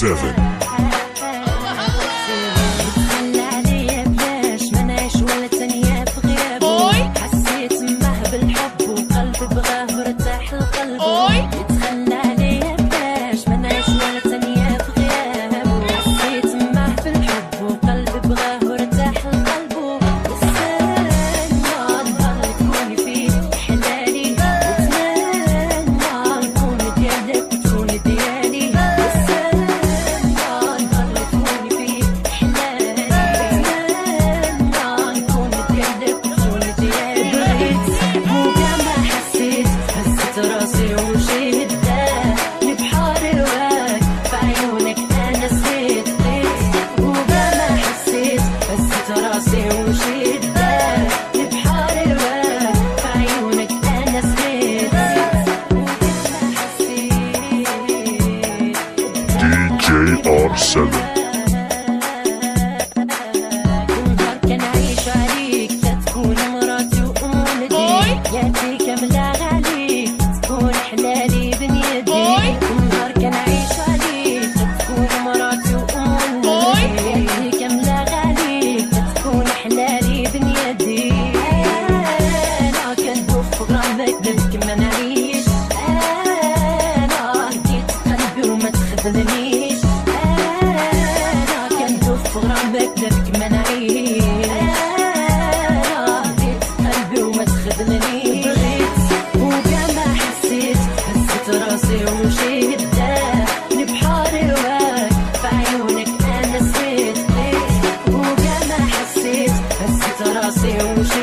7. R7. بكذبك ما نعيش رديت قلبي وما تخذلنيش بغيت وكاع ما حسيت راسي ومشيت لبحار هواك في عيونك انا سيت وكاع ما حسيت راسي ومشيت